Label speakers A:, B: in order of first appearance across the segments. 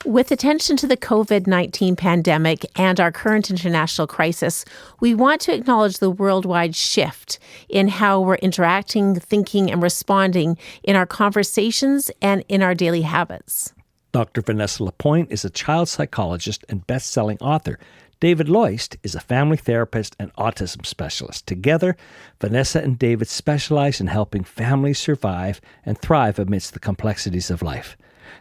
A: With attention to the COVID-19 pandemic and our current international crisis, we want to acknowledge the worldwide shift in how we're interacting, thinking, and responding in our conversations and in our daily habits.
B: Dr. Vanessa Lapointe is a child psychologist and best-selling author. David Loyst is a family therapist and autism specialist. Together, Vanessa and David specialize in helping families survive and thrive amidst the complexities of life.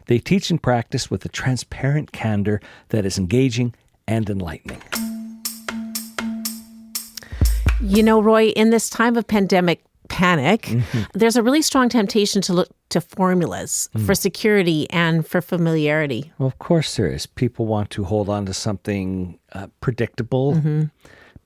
B: They teach and practice with a transparent candor that is engaging and enlightening.
A: You know, Roy, in this time of pandemic panic, there's a really strong temptation to look to formulas for security and for familiarity.
B: Well, of course there is. People want to hold on to something predictable,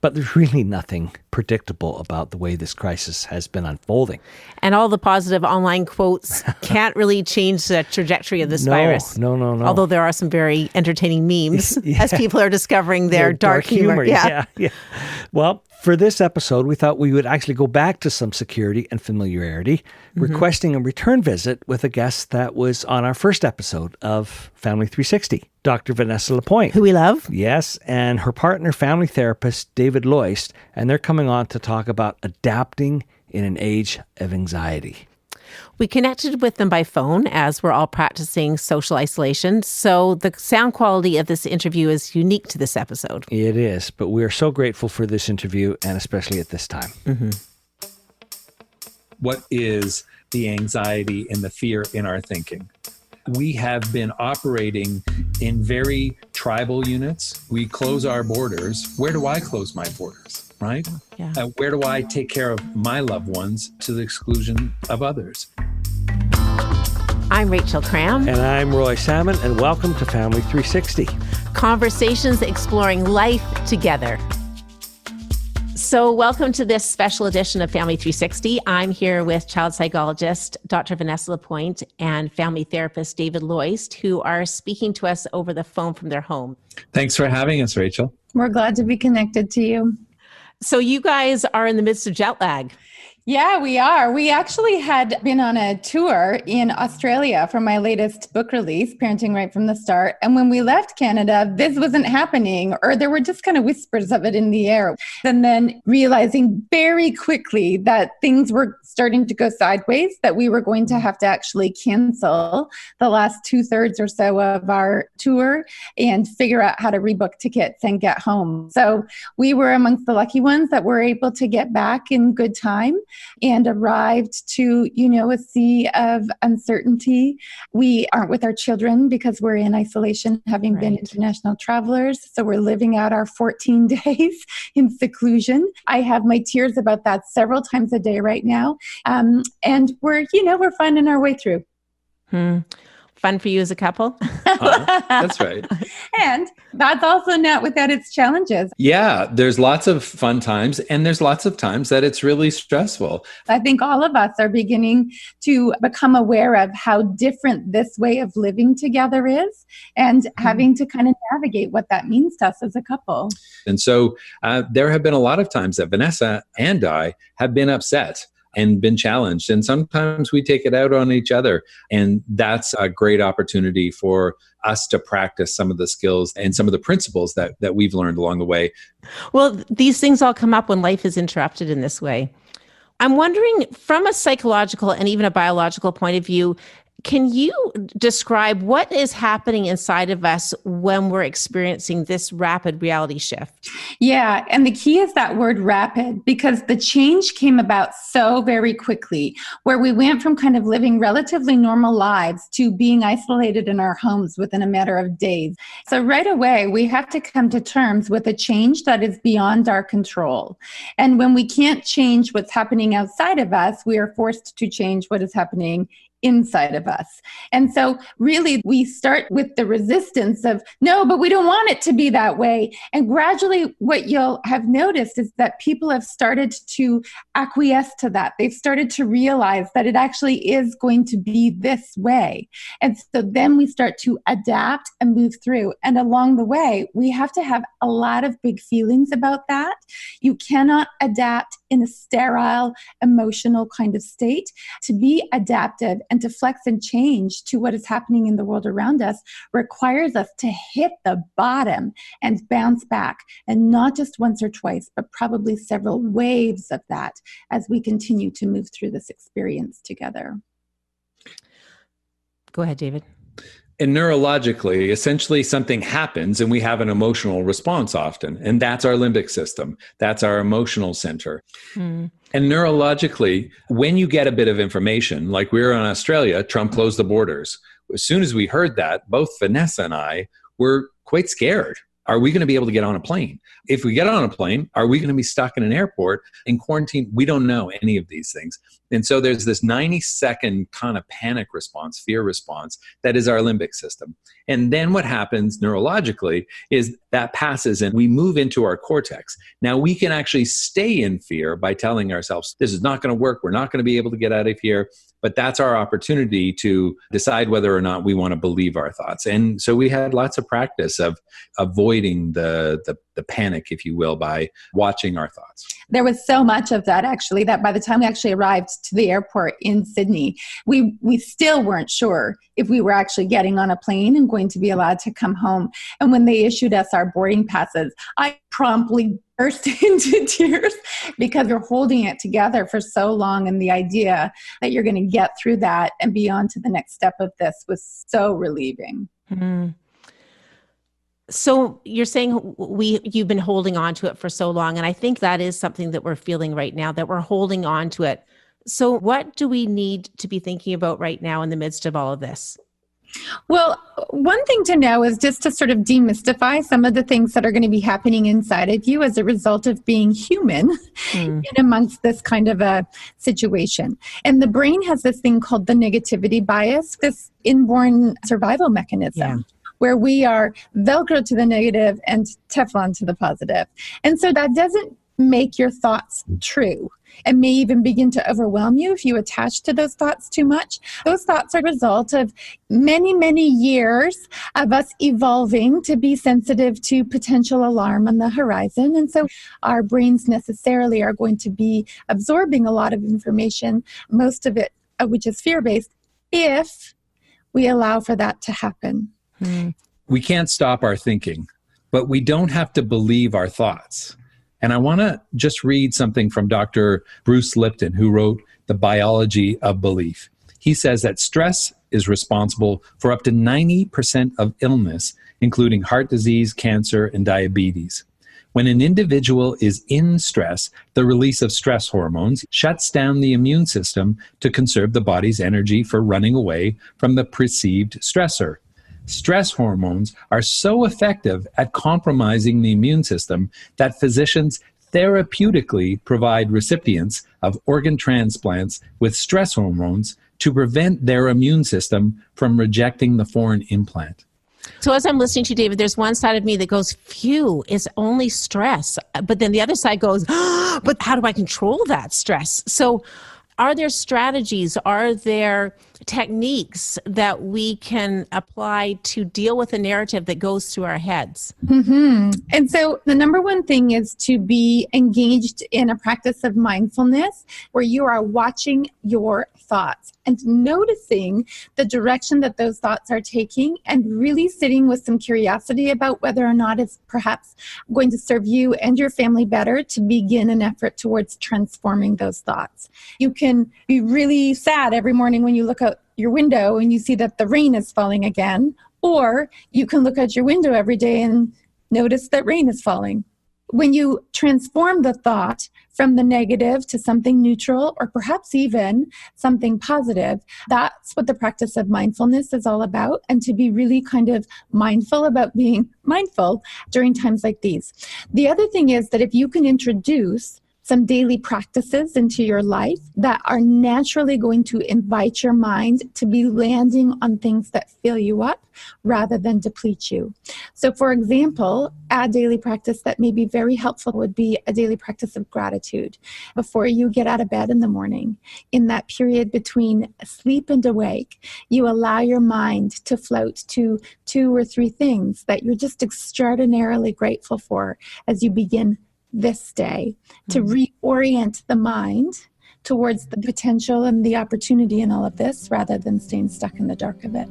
B: but there's really nothing predictable about the way this crisis has been unfolding.
A: And all the positive online quotes can't really change the trajectory of this virus.
B: No.
A: Although there are some very entertaining memes as people are discovering their dark humor.
B: Yeah. Well, for this episode, we thought we would actually go back to some security and familiarity, requesting a return visit with a guest that was on our first episode of Family 360, Dr. Vanessa Lapointe.
A: Who we love.
B: Yes, and her partner, family therapist David Loyst, and they're coming on to talk about adapting in an age of anxiety.
A: We connected with them by phone as we're all practicing social isolation, so the sound quality of this interview is unique to this episode.
B: It is, but we are so grateful for this interview, and especially at this time.
C: What is the anxiety and the fear in our thinking? We have been operating in very tribal units. We close our borders. Where do I close my borders, right?
A: Yeah.
C: Where do I take care of my loved ones to the exclusion of others?
A: I'm Rachel Cram.
B: And I'm Roy Salmond, and welcome to Family 360.
A: Conversations exploring life together. So welcome to this special edition of Family 360. I'm here with child psychologist Dr. Vanessa Lapointe and family therapist David Loyst, who are speaking to us over the phone from their home.
C: Thanks for having us, Rachel.
D: We're glad to be connected to you.
A: So you guys are in the midst of jet lag.
D: Yeah, we are. We actually had been on a tour in Australia for my latest book release, Parenting Right from the Start. And when we left Canada, this wasn't happening, or there were just kind of whispers of it in the air. And then realizing very quickly that things were starting to go sideways, that we were going to have to actually cancel the last 2/3 or so of our tour and figure out how to rebook tickets and get home. So we were amongst the lucky ones that were able to get back in good time and arrived to, a sea of uncertainty. We aren't with our children because we're in isolation, having been international travelers. So we're living out our 14 days in seclusion. I have my tears about that several times a day right now. And we're finding our way through.
A: Fun for you as a couple?
C: That's right.
D: And that's also not without its challenges.
C: Yeah, there's lots of fun times, and there's lots of times that it's really stressful.
D: I think all of us are beginning to become aware of how different this way of living together is and having to kind of navigate what that means to us as a couple.
C: And so there have been a lot of times that Vanessa and I have been upset and been challenged. And sometimes we take it out on each other. And that's a great opportunity for us to practice some of the skills and some of the principles that we've learned along the way.
A: Well, these things all come up when life is interrupted in this way. I'm wondering, from a psychological and even a biological point of view, can you describe what is happening inside of us when we're experiencing this rapid reality shift?
D: Yeah, and the key is that word rapid, because the change came about so very quickly, where we went from kind of living relatively normal lives to being isolated in our homes within a matter of days. So right away, we have to come to terms with a change that is beyond our control. And when we can't change what's happening outside of us, we are forced to change what is happening inside of us. And so really we start with the resistance of, no, but we don't want it to be that way. And gradually what you'll have noticed is that people have started to acquiesce to that. They've started to realize that it actually is going to be this way. And so then we start to adapt and move through. And along the way, we have to have a lot of big feelings about that. You cannot adapt in a sterile, emotional kind of state. To be adaptive and to flex and change to what is happening in the world around us requires us to hit the bottom and bounce back, and not just once or twice, but probably several waves of that as we continue to move through this experience together.
A: Go ahead, David.
C: And neurologically, essentially something happens and we have an emotional response often. And that's our limbic system. That's our emotional center. And neurologically, when you get a bit of information, like we were in Australia, Trump closed the borders. As soon as we heard that, both Vanessa and I were quite scared. Are we going to be able to get on a plane? If we get on a plane, are we going to be stuck in an airport in quarantine? We don't know any of these things. And so there's this 90-second kind of panic response, fear response, that is our limbic system. And then what happens neurologically is that passes and we move into our cortex. Now we can actually stay in fear by telling ourselves, this is not going to work. We're not going to be able to get out of here. But that's our opportunity to decide whether or not we want to believe our thoughts. And so we had lots of practice of avoiding the panic, if you will, by watching our thoughts.
D: There was so much of that, actually, that by the time we actually arrived to the airport in Sydney, we still weren't sure if we were actually getting on a plane and going to be allowed to come home. And when they issued us our boarding passes, I promptly burst into tears because you're holding it together for so long. And the idea that you're going to get through that and be on to the next step of this was so relieving.
A: Mm-hmm. So you're saying you've been holding on to it for so long. And I think that is something that we're feeling right now, that we're holding on to it. So what do we need to be thinking about right now in the midst of all of this?
D: Well, one thing to know is just to sort of demystify some of the things that are going to be happening inside of you as a result of being human in amongst this kind of a situation. And the brain has this thing called the negativity bias, this inborn survival mechanism. Where we are Velcro to the negative and Teflon to the positive. And so that doesn't make your thoughts true and may even begin to overwhelm you if you attach to those thoughts too much. Those thoughts are a result of many, many years of us evolving to be sensitive to potential alarm on the horizon. And so our brains necessarily are going to be absorbing a lot of information, most of it which is fear-based, if we allow for that to happen.
C: We can't stop our thinking, but we don't have to believe our thoughts. And I want to just read something from Dr. Bruce Lipton, who wrote The Biology of Belief. He says that stress is responsible for up to 90% of illness, including heart disease, cancer, and diabetes. When an individual is in stress, the release of stress hormones shuts down the immune system to conserve the body's energy for running away from the perceived stressor. Stress hormones are so effective at compromising the immune system that physicians therapeutically provide recipients of organ transplants with stress hormones to prevent their immune system from rejecting the foreign implant.
A: So as I'm listening to you, David, there's one side of me that goes, phew, it's only stress. But then the other side goes, but how do I control that stress? So are there strategies, are there techniques that we can apply to deal with a narrative that goes through our heads?
D: And so the number one thing is to be engaged in a practice of mindfulness where you are watching your thoughts and noticing the direction that those thoughts are taking and really sitting with some curiosity about whether or not it's perhaps going to serve you and your family better to begin an effort towards transforming those thoughts. You can be really sad every morning when you look out your window and you see that the rain is falling again, or you can look out your window every day and notice that rain is falling. When you transform the thought from the negative to something neutral, or perhaps even something positive, that's what the practice of mindfulness is all about, and to be really kind of mindful about being mindful during times like these. The other thing is that if you can introduce some daily practices into your life that are naturally going to invite your mind to be landing on things that fill you up rather than deplete you. So for example, a daily practice that may be very helpful would be a daily practice of gratitude. Before you get out of bed in the morning, in that period between asleep and awake, you allow your mind to float to 2 or 3 things that you're just extraordinarily grateful for as you begin this day to reorient the mind towards the potential and the opportunity in all of this rather than staying stuck in the dark of it.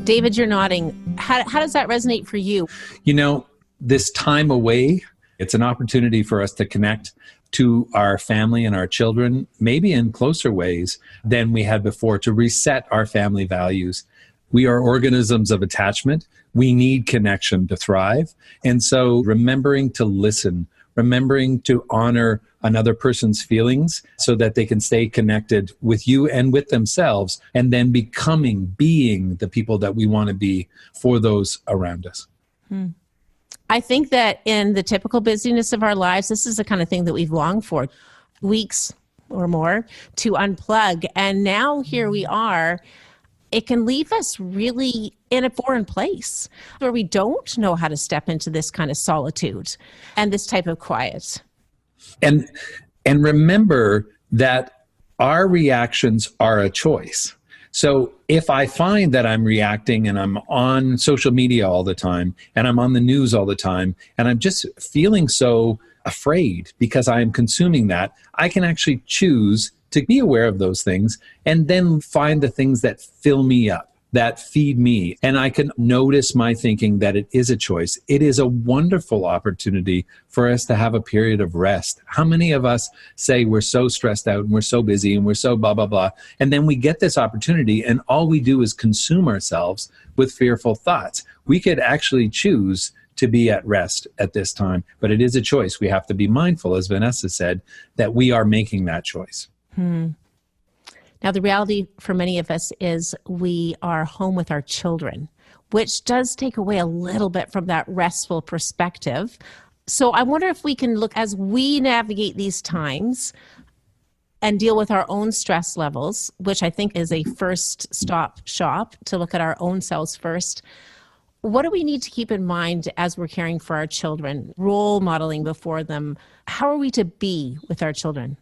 A: David, you're nodding. How does that resonate for you?
C: You know, this time away, it's an opportunity for us to connect to our family and our children, maybe in closer ways than we had before, to reset our family values. We are organisms of attachment. We need connection to thrive. And so remembering to listen, remembering to honor another person's feelings so that they can stay connected with you and with themselves, and then being the people that we want to be for those around us.
A: I think that in the typical busyness of our lives, this is the kind of thing that we've longed for, weeks or more, to unplug. And now here we are. It can leave us really in a foreign place where we don't know how to step into this kind of solitude and this type of quiet.
C: And remember that our reactions are a choice. So if I find that I'm reacting and I'm on social media all the time and I'm on the news all the time and I'm just feeling so afraid because I am consuming that, I can actually choose to be aware of those things and then find the things that fill me up, that feed me. And I can notice my thinking that it is a choice. It is a wonderful opportunity for us to have a period of rest. How many of us say we're so stressed out and we're so busy and we're so blah, blah, blah. And then we get this opportunity and all we do is consume ourselves with fearful thoughts. We could actually choose to be at rest at this time, but it is a choice. We have to be mindful, as Vanessa said, that we are making that choice.
A: Now, the reality for many of us is we are home with our children, which does take away a little bit from that restful perspective. So I wonder if we can look as we navigate these times and deal with our own stress levels, which I think is a first stop shop to look at our own selves first. What do we need to keep in mind as we're caring for our children, role modeling before them? How are we to be with our children?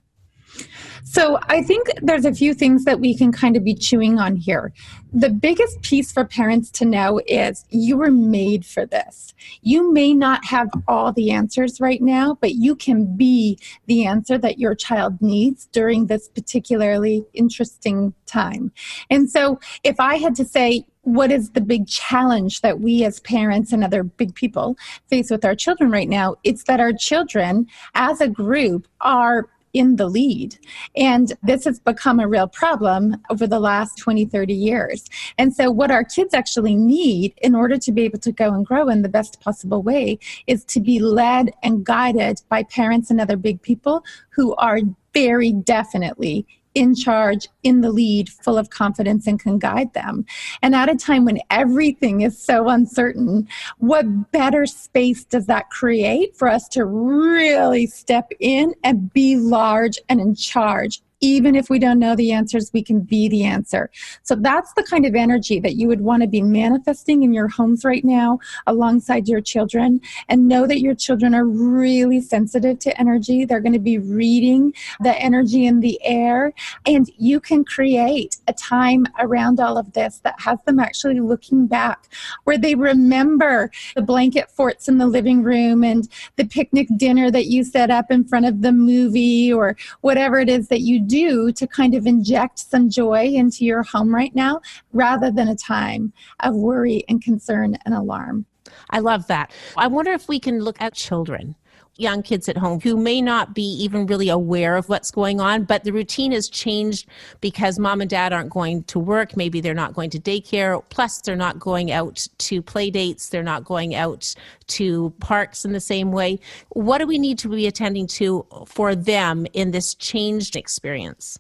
D: So I think there's a few things that we can kind of be chewing on here. The biggest piece for parents to know is you were made for this. You may not have all the answers right now, but you can be the answer that your child needs during this particularly interesting time. And so if I had to say, what is the big challenge that we as parents and other big people face with our children right now? It's that our children as a group are in the lead. And this has become a real problem over the last 20, 30 years. And so what our kids actually need in order to be able to go and grow in the best possible way is to be led and guided by parents and other big people who are very definitely in charge, in the lead, full of confidence, and can guide them. And at a time when everything is so uncertain, what better space does that create for us to really step in and be large and in charge? Even if we don't know the answers, we can be the answer. So that's the kind of energy that you would want to be manifesting in your homes right now alongside your children. And know that your children are really sensitive to energy. They're going to be reading the energy in the air. And you can create a time around all of this that has them actually looking back, where they remember the blanket forts in the living room and the picnic dinner that you set up in front of the movie, or whatever it is that you do to kind of inject some joy into your home right now, rather than a time of worry and concern and alarm.
A: I love that. I wonder if we can look at children, young kids at home who may not be even really aware of what's going on, but the routine has changed because mom and dad aren't going to work. Maybe they're not going to daycare. Plus, they're not going out to play dates. They're not going out to parks in the same way. What do we need to be attending to for them in this changed experience?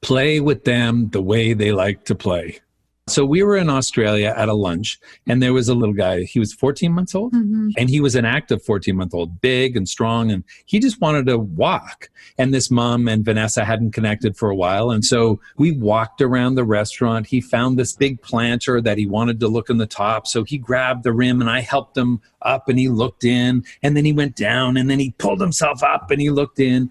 C: Play with them the way they like to play. So we were in Australia at a lunch, and there was a little guy. He was 14 months old, and he was an active 14-month-old, big and strong, and he just wanted to walk. And this mom and Vanessa hadn't connected for a while, and so we walked around the restaurant. He found this big planter that he wanted to look in the top, so he grabbed the rim, and I helped him up, and he looked in, and then he went down, and then he pulled himself up, and he looked in.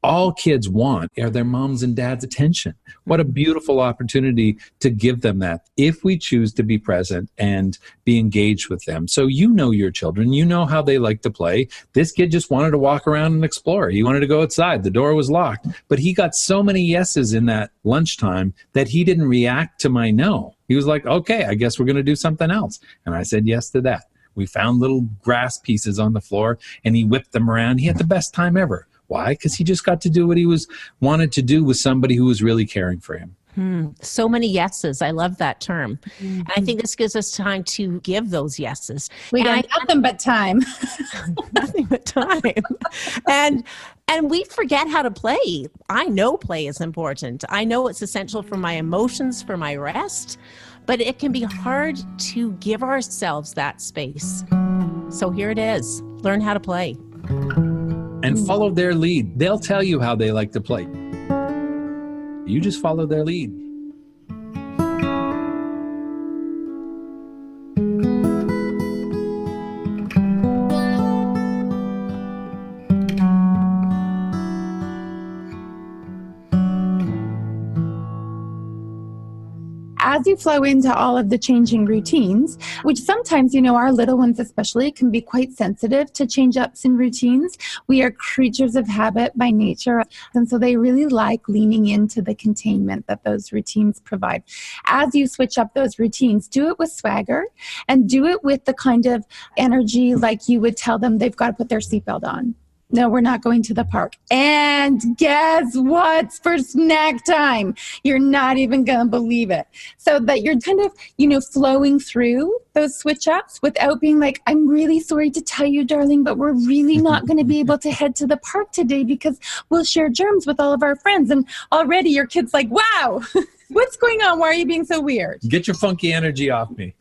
C: All kids want are their mom's and dad's attention. What a beautiful opportunity to give them that if we choose to be present and be engaged with them. So you know your children, you know how they like to play. This kid just wanted to walk around and explore. He wanted to go outside. The door was locked. But he got so many yeses in that lunchtime that he didn't react to my no. He was like, okay, I guess we're going to do something else. And I said yes to that. We found little grass pieces on the floor and he whipped them around. He had the best time ever. Why? Because he just got to do what he wanted to do with somebody who was really caring for him.
A: So many yeses. I love that term. And I think this gives us time to give those yeses.
D: We got nothing but time.
A: Nothing but time. And we forget how to play. I know play is important. I know it's essential for my emotions, for my rest, but it can be hard to give ourselves that space. So here it is. Learn how to play.
C: And follow their lead. They'll tell you how they like to play. You just follow their lead.
D: As you flow into all of the changing routines, which sometimes, our little ones especially can be quite sensitive to change-ups in routines. We are creatures of habit by nature, and so they really like leaning into the containment that those routines provide. As you switch up those routines, do it with swagger and do it with the kind of energy like you would tell them they've got to put their seatbelt on. No, we're not going to the park. And guess what's for snack time? You're not even going to believe it. So that you're kind of, flowing through those switch ups without being like, I'm really sorry to tell you, darling, but we're really not going to be able to head to the park today because we'll share germs with all of our friends. And already your kid's like, wow, what's going on? Why are you being so weird?
C: Get your funky energy off me.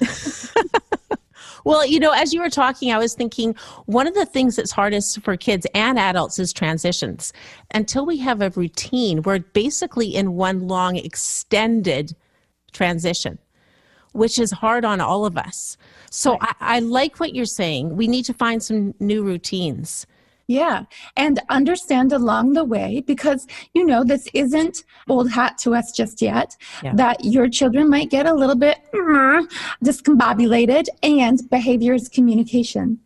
A: Well, as you were talking, I was thinking one of the things that's hardest for kids and adults is transitions. Until we have a routine, we're basically in one long extended transition, which is hard on all of us. So right. I like what you're saying. We need to find some new routines.
D: Yeah. And understand along the way, because, this isn't old hat to us just yet, that your children might get a little bit discombobulated, and behavior is communication.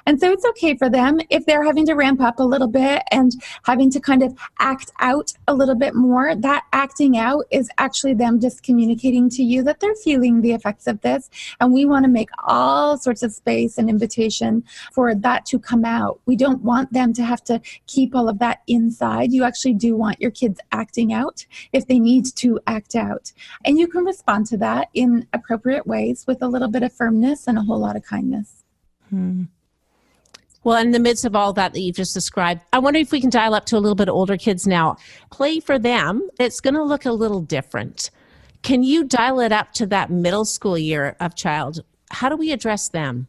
D: And so it's okay for them if they're having to ramp up a little bit and having to kind of act out a little bit more. That acting out is actually them just communicating to you that they're feeling the effects of this. And we want to make all sorts of space and invitation for that to come out. We don't want them to have to keep all of that inside. You actually do want your kids acting out if they need to act out. And you can respond to that in appropriate ways with a little bit of firmness and a whole lot of kindness.
A: Well, in the midst of all that you've just described, I wonder if we can dial up to a little bit older kids now. Play for them, it's going to look a little different. Can you dial it up to that middle school year of child? How do we address them?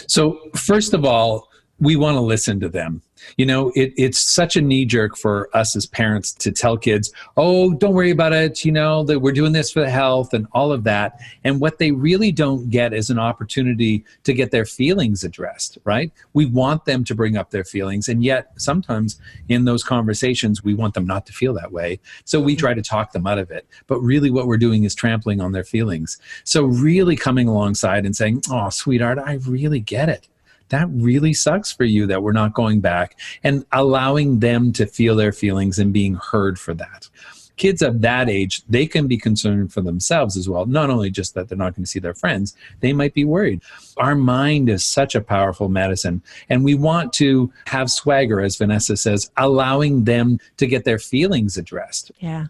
C: So first of all, we want to listen to them. It's such a knee jerk for us as parents to tell kids, oh, don't worry about it, that we're doing this for the health and all of that. And what they really don't get is an opportunity to get their feelings addressed, right? We want them to bring up their feelings. And yet sometimes in those conversations, we want them not to feel that way. So we try to talk them out of it. But really what we're doing is trampling on their feelings. So really coming alongside and saying, oh, sweetheart, I really get it. That really sucks for you that we're not going back, and allowing them to feel their feelings and being heard for that. Kids of that age, they can be concerned for themselves as well. Not only just that they're not going to see their friends, they might be worried. Our mind is such a powerful medicine, and we want to have swagger, as Vanessa says, allowing them to get their feelings addressed.
A: Yeah.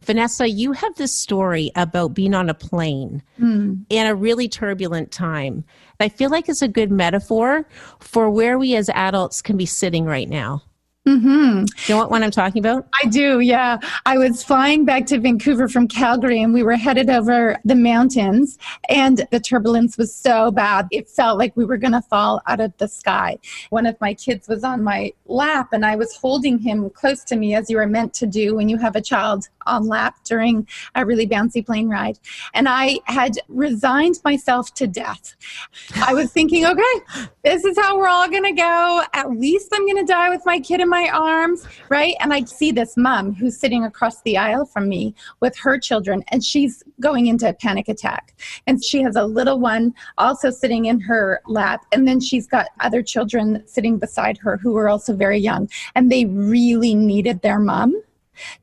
A: Vanessa, you have this story about being on a plane in a really turbulent time. I feel like it's a good metaphor for where we as adults can be sitting right now.
D: Mm-hmm.
A: Do you know what one I'm talking about?
D: I do, yeah. I was flying back to Vancouver from Calgary, and we were headed over the mountains, and the turbulence was so bad. It felt like we were going to fall out of the sky. One of my kids was on my lap, and I was holding him close to me, as you are meant to do when you have a child on lap during a really bouncy plane ride. And I had resigned myself to death. I was thinking, okay, this is how we're all going to go. At least I'm going to die with my kid in my arms, right? And I see this mom who's sitting across the aisle from me with her children, and she's going into a panic attack. And she has a little one also sitting in her lap. And then she's got other children sitting beside her who are also very young. And they really needed their mom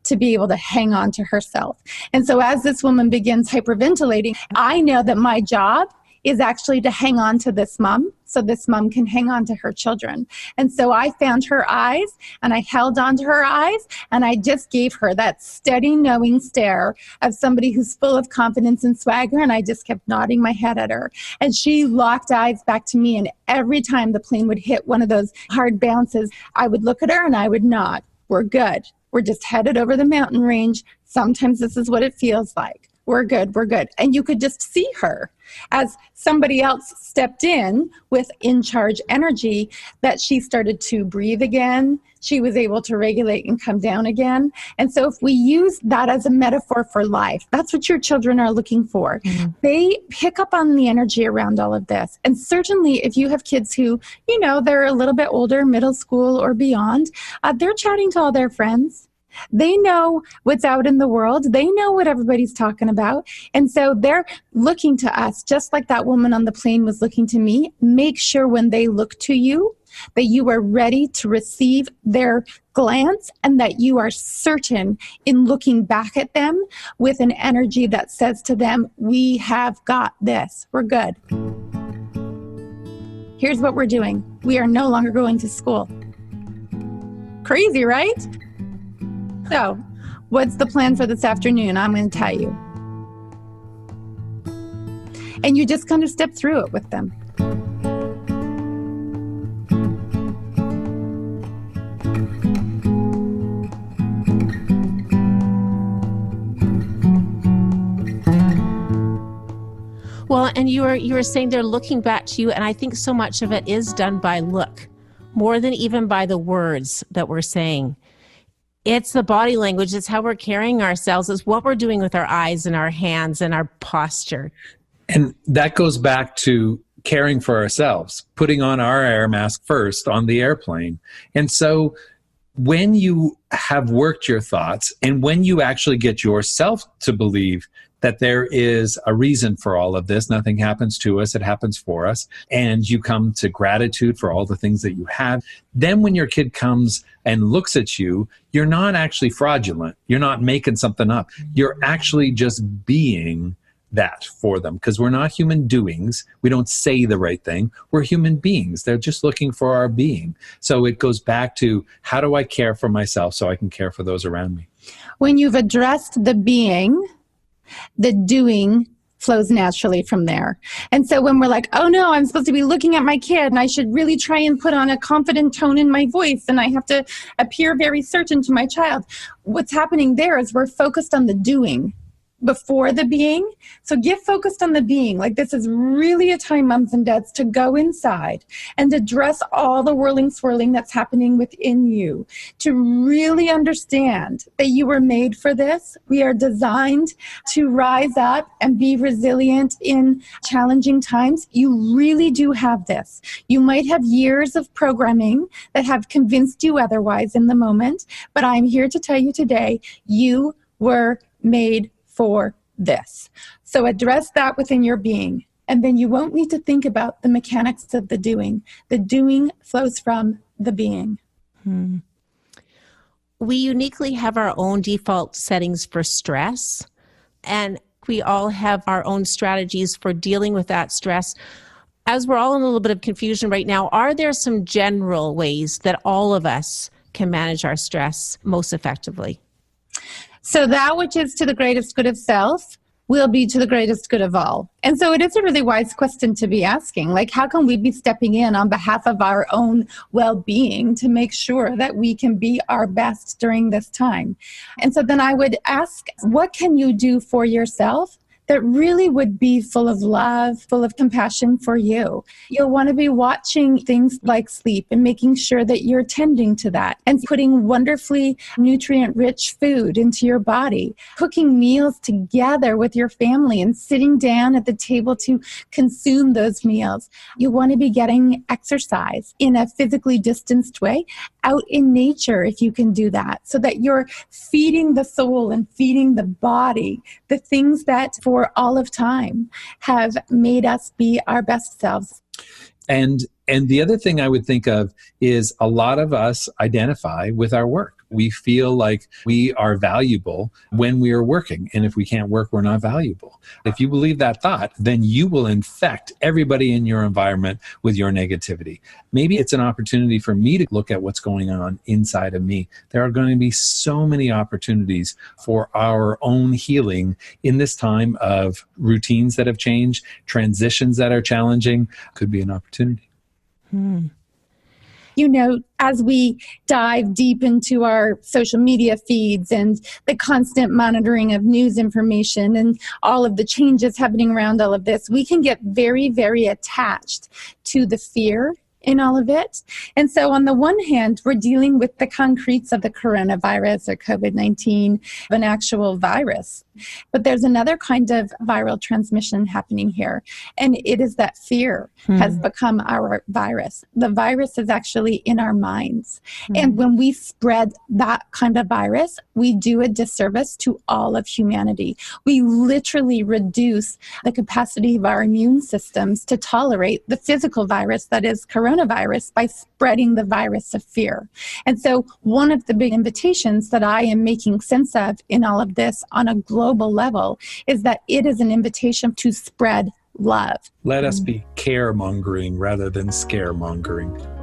D: to be able to hang on to herself. And so as this woman begins hyperventilating, I know that my job is actually to hang on to this mom so this mom can hang on to her children. And so I found her eyes, and I held on to her eyes, and I just gave her that steady, knowing stare of somebody who's full of confidence and swagger, and I just kept nodding my head at her. And she locked eyes back to me, and every time the plane would hit one of those hard bounces, I would look at her and I would nod. We're good. We're just headed over the mountain range. Sometimes this is what it feels like. We're good. We're good. And you could just see her as somebody else stepped in with in-charge energy, that she started to breathe again. She was able to regulate and come down again. And so if we use that as a metaphor for life, that's what your children are looking for. Mm-hmm. They pick up on the energy around all of this. And certainly if you have kids who, they're a little bit older, middle school or beyond, they're chatting to all their friends. They know what's out in the world. They know what everybody's talking about. And so they're looking to us, just like that woman on the plane was looking to me. Make sure when they look to you that you are ready to receive their glance, and that you are certain in looking back at them with an energy that says to them, we have got this. We're good. Here's what we're doing. We are no longer going to school. Crazy, right? So, what's the plan for this afternoon? I'm going to tell you. And you just kind of step through it with them.
A: Well, and you were saying they're looking back to you, and I think so much of it is done by look, more than even by the words that we're saying. It's the body language. It's how we're carrying ourselves. It's what we're doing with our eyes and our hands and our posture.
C: And that goes back to caring for ourselves, putting on our air mask first on the airplane. And so when you have worked your thoughts, and when you actually get yourself to believe that there is a reason for all of this, nothing happens to us, it happens for us, and you come to gratitude for all the things that you have, then when your kid comes and looks at you, you're not actually fraudulent. You're not making something up. You're actually just being that for them, because we're not human doings. We don't say the right thing. We're human beings. They're just looking for our being. So it goes back to, how do I care for myself so I can care for those around me?
D: When you've addressed the being, the doing flows naturally from there. And so when we're like, oh no, I'm supposed to be looking at my kid and I should really try and put on a confident tone in my voice and I have to appear very certain to my child, what's happening there is we're focused on the doing before the being. So get focused on the being. Like, this is really a time, moms and dads, to go inside and address all the whirling, swirling that's happening within you, to really understand that you were made for this. We are designed to rise up and be resilient in challenging times. You really do have this. You might have years of programming that have convinced you otherwise in the moment, but I'm here to tell you today, you were made for this. So address that within your being, and then you won't need to think about the mechanics of the doing. The doing flows from the being.
A: We uniquely have our own default settings for stress, and we all have our own strategies for dealing with that stress. As we're all in a little bit of confusion right now, are there some general ways that all of us can manage our stress most effectively?
D: So that which is to the greatest good of self, will be to the greatest good of all. And so it is a really wise question to be asking, like, how can we be stepping in on behalf of our own well-being to make sure that we can be our best during this time? And so then I would ask, what can you do for yourself that really would be full of love, full of compassion for you? You'll want to be watching things like sleep and making sure that you're tending to that and putting wonderfully nutrient-rich food into your body, cooking meals together with your family and sitting down at the table to consume those meals. You want to be getting exercise in a physically distanced way, out in nature if you can do that, so that you're feeding the soul and feeding the body the things that for all of time have made us be our best selves.
C: And the other thing I would think of is a lot of us identify with our work. We feel like we are valuable when we are working. And if we can't work, we're not valuable. If you believe that thought, then you will infect everybody in your environment with your negativity. Maybe it's an opportunity for me to look at what's going on inside of me. There are going to be so many opportunities for our own healing in this time of routines that have changed, transitions that are challenging. Could be an opportunity.
D: You know, as we dive deep into our social media feeds and the constant monitoring of news information and all of the changes happening around all of this, we can get very, very attached to the fear in all of it. And so on the one hand, we're dealing with the concretes of the coronavirus or COVID-19, an actual virus. But there's another kind of viral transmission happening here. And it is that fear has become our virus. The virus is actually in our minds. And when we spread that kind of virus, we do a disservice to all of humanity. We literally reduce the capacity of our immune systems to tolerate the physical virus that is coronavirus by spreading the virus of fear. And so one of the big invitations that I am making sense of in all of this on a global level is that it is an invitation to spread love.
C: Let us be caremongering rather than scaremongering.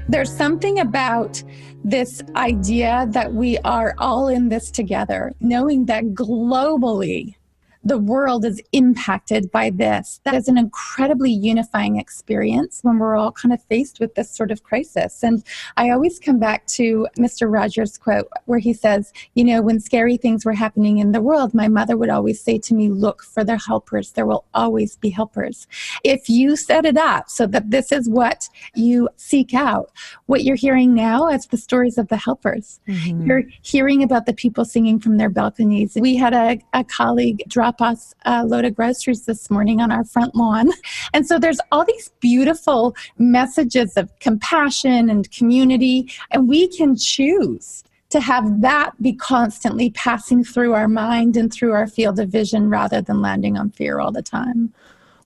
D: There's something about this idea that we are all in this together, knowing that globally the world is impacted by this. That is an incredibly unifying experience when we're all kind of faced with this sort of crisis. And I always come back to Mr. Rogers' quote where he says, you know, when scary things were happening in the world, my mother would always say to me, look for the helpers. There will always be helpers. If you set it up so that this is what you seek out, what you're hearing now is the stories of the helpers. You're hearing about the people singing from their balconies. We had a colleague drop us a load of groceries this morning on our front lawn. And so there's all these beautiful messages of compassion and community, and we can choose to have that be constantly passing through our mind and through our field of vision rather than landing on fear all the time.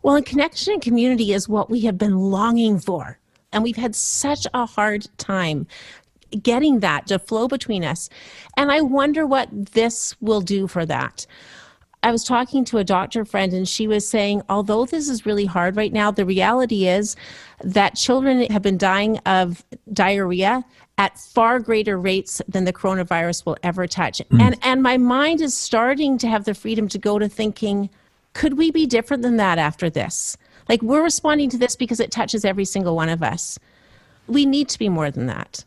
A: Well, and connection and community is what we have been longing for. And we've had such a hard time getting that to flow between us. And I wonder what this will do for that. I was talking to a doctor friend and she was saying, although this is really hard right now, the reality is that children have been dying of diarrhea at far greater rates than the coronavirus will ever touch. And my mind is starting to have the freedom to go to thinking, could we be different than that after this? Like, we're responding to this because it touches every single one of us. We need to be more than that.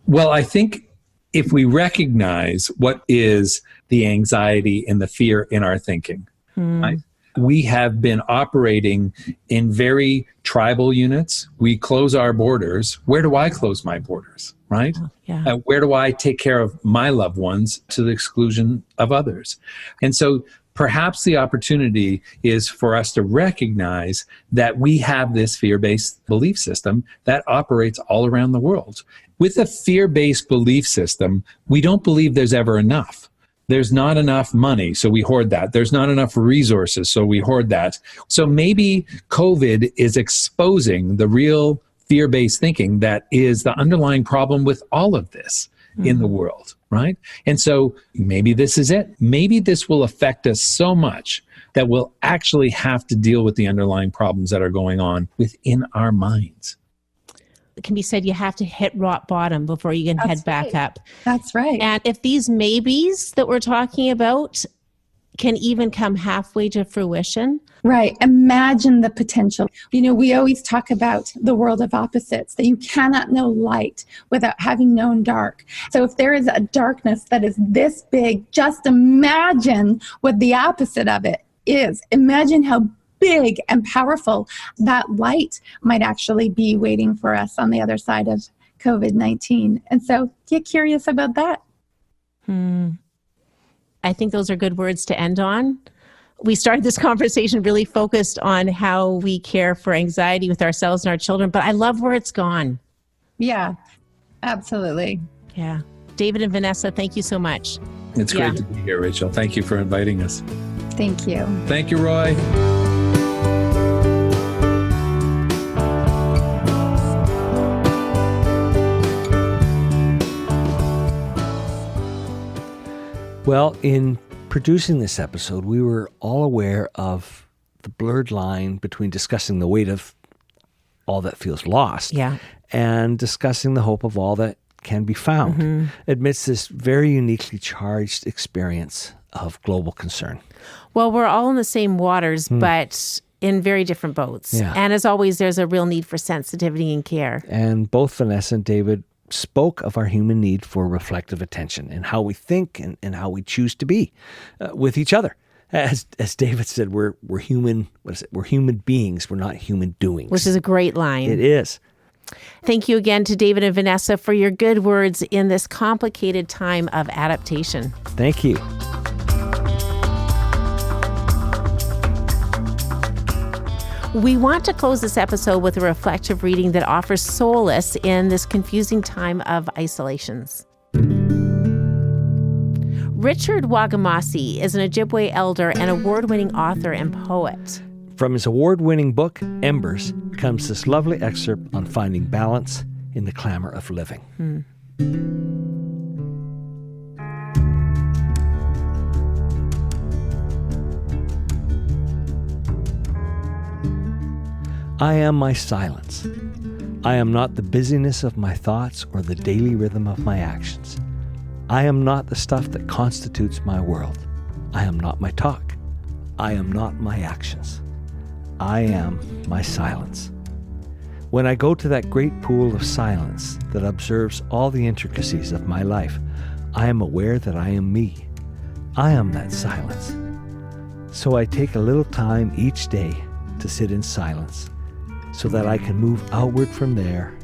C: Well, I think if we recognize what is the anxiety and the fear in our thinking, right? We have been operating in very tribal units. We close our borders. Where do I close my borders, right? Where do I take care of my loved ones to the exclusion of others? And so perhaps the opportunity is for us to recognize that we have this fear-based belief system that operates all around the world. With a fear-based belief system, we don't believe there's ever enough. There's not enough money, so we hoard that. There's not enough resources, so we hoard that. So maybe COVID is exposing the real fear-based thinking that is the underlying problem with all of this in the world, right? And so maybe this is it. Maybe this will affect us so much that we'll actually have to deal with the underlying problems that are going on within our minds.
A: It can be said you have to hit rock bottom before you can head back up.
D: That's right.
A: And if these maybes that we're talking about can even come halfway to fruition.
D: Right. Imagine the potential. We always talk about the world of opposites, that you cannot know light without having known dark. So if there is a darkness that is this big, just imagine what the opposite of it is. Imagine how big and powerful that light might actually be waiting for us on the other side of COVID-19. And so get curious about that.
A: I think those are good words to end on. We started this conversation really focused on how we care for anxiety with ourselves and our children, but I love where it's gone.
D: Yeah, absolutely.
A: Yeah. David and Vanessa, thank you so much.
C: It's great to be here, Rachel. Thank you for inviting us.
D: Thank you.
C: Thank you, Roy.
B: Well, in producing this episode, we were all aware of the blurred line between discussing the weight of all that feels lost and discussing the hope of all that can be found amidst this very uniquely charged experience of global concern.
A: Well, we're all in the same waters, but in very different boats.
B: Yeah.
A: And as always, there's a real need for sensitivity and care.
B: And both Vanessa and David spoke of our human need for reflective attention and how we think and how we choose to be with each other. As David said, we're human. What is it? We're human beings. We're not human doings.
A: Which is a great line.
B: It is.
A: Thank you again to David and Vanessa for your good words in this complicated time of adaptation.
B: Thank you.
A: We want to close this episode with a reflective reading that offers solace in this confusing time of isolations. Richard Wagamasi is an Ojibwe elder and award-winning author and poet.
B: From his award-winning book, Embers, comes this lovely excerpt on finding balance in the clamor of living. I am my silence. I am not the busyness of my thoughts or the daily rhythm of my actions. I am not the stuff that constitutes my world. I am not my talk. I am not my actions. I am my silence. When I go to that great pool of silence that observes all the intricacies of my life, I am aware that I am me. I am that silence. So I take a little time each day to sit in silence so that I can move outward from there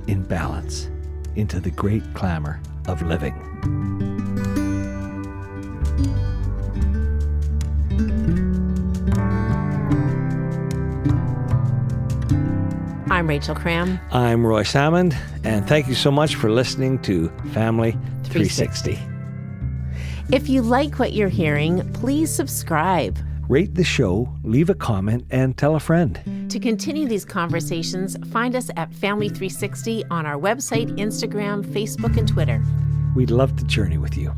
B: in balance into the great clamor of living.
A: I'm Rachel Cram.
B: I'm Roy Salmond, and thank you so much for listening to Family 360.
A: If you like what you're hearing, please subscribe.
B: Rate the show, leave a comment, and tell a friend.
A: To continue these conversations, find us at Family 360 on our website, Instagram, Facebook, and Twitter.
B: We'd love to journey with you.